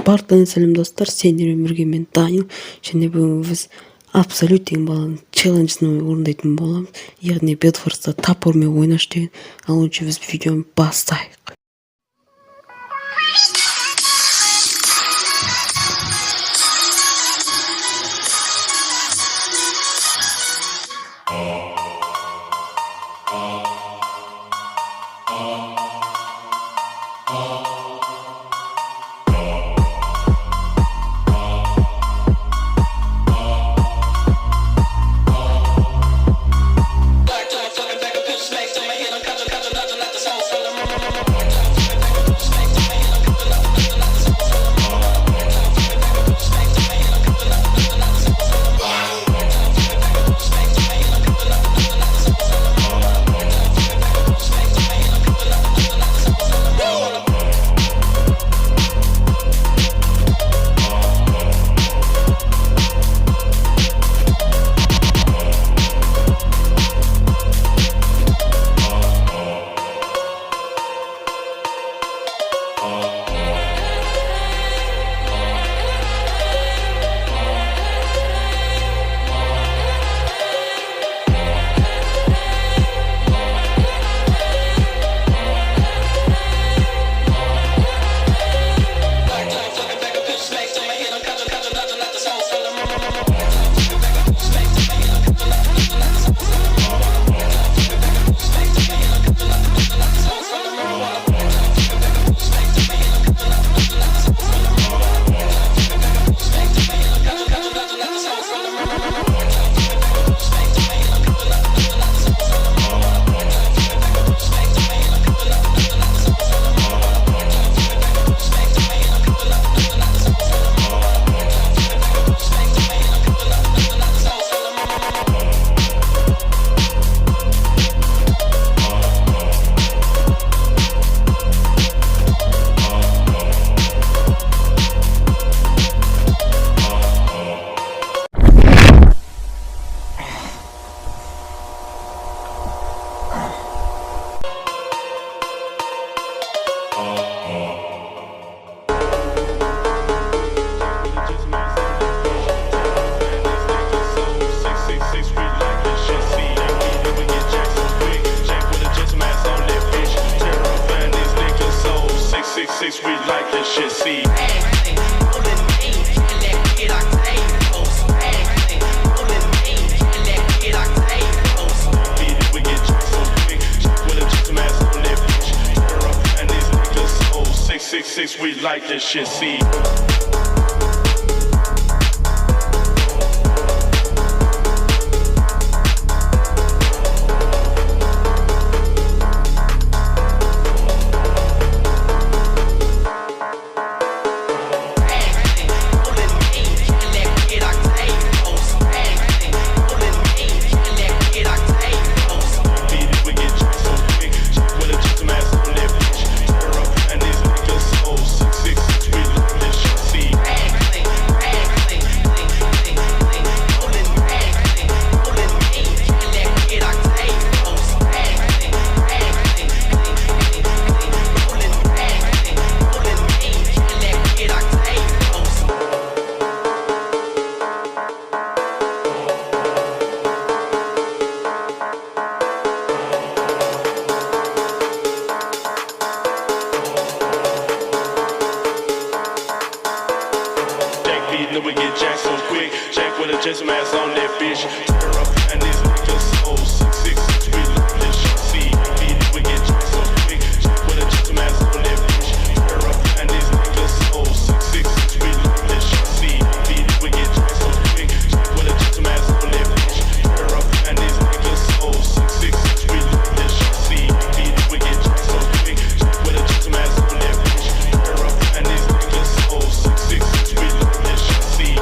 Бартан сәлем достар, сендермен бірге мен Данил, және бүгін біз абсолют деген баланың челленджін орындайтын боламыз. Яғни БедВарста тапормен ойнаш деген. Ал онша біз видеоны бастайық. We like this shit, see. We get jacked so quick, jack with a gentleman ass on that bitch. Tear up and these niggas so 666, we like this shit. See, we get jacked so quick, jack with a gentleman ass on that bitch. Tear up and these niggas so 666, we like this shit. See, we get jacked so quick, jack with a gentleman ass on that bitch. Tear up and these niggas so 666, we like this shit. See, we get jacked so quick, jack with a gentleman ass on that bitch. Tear up and these niggas so 666, we like this shit. See.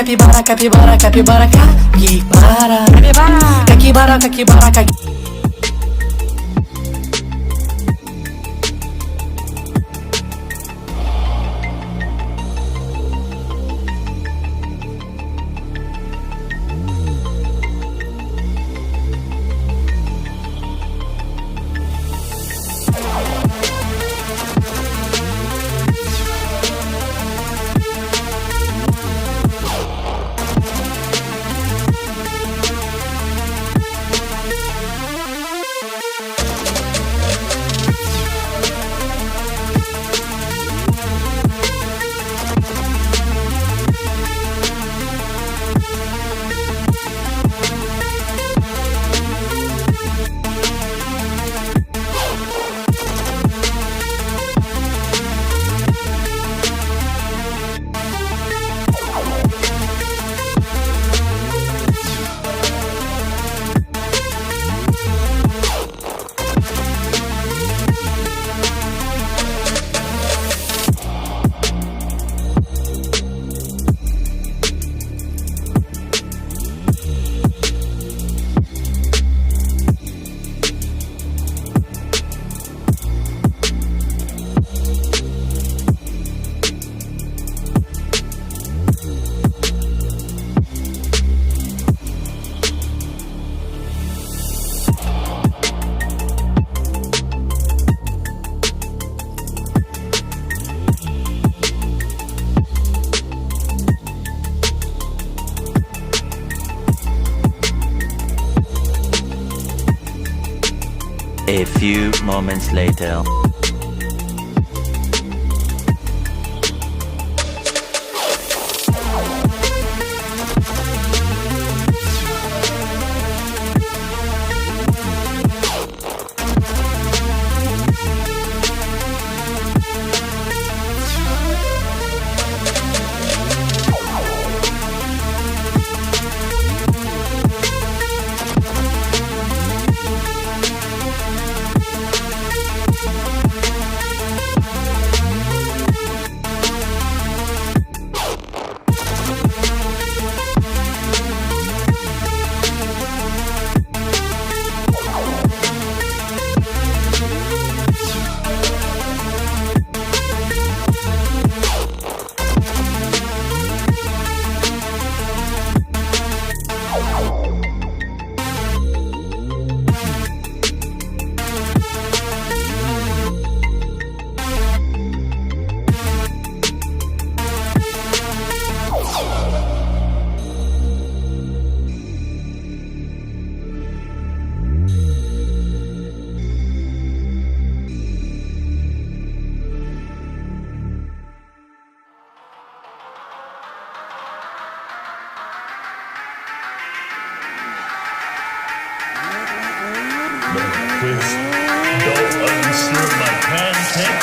капибара, капибара, капибара, капибара, капибара, капибара, капибара. A few moments later. Please don't unscrew my content.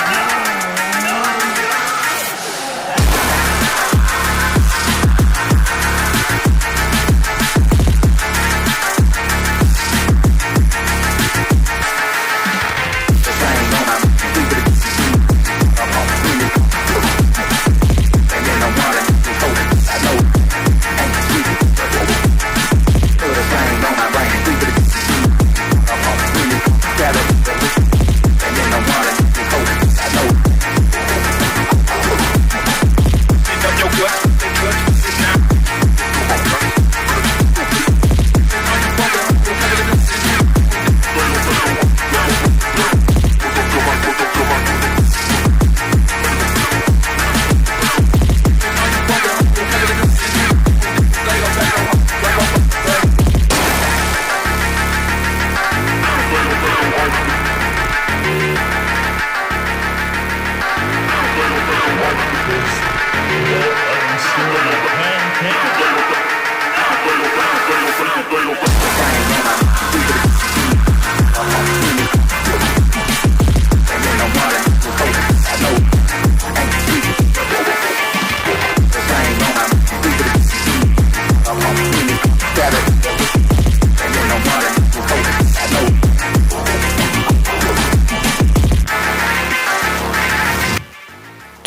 I know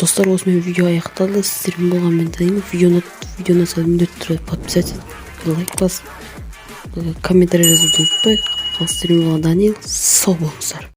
Достар, осымен видео аяқталды. Сіздермен болған мен Данил. Видеоны міндетті түрде подписаться, лайк басып, комментарий жазуды ұмытпайық. Ал сіздермен болған Данил. Сау болыңыздар.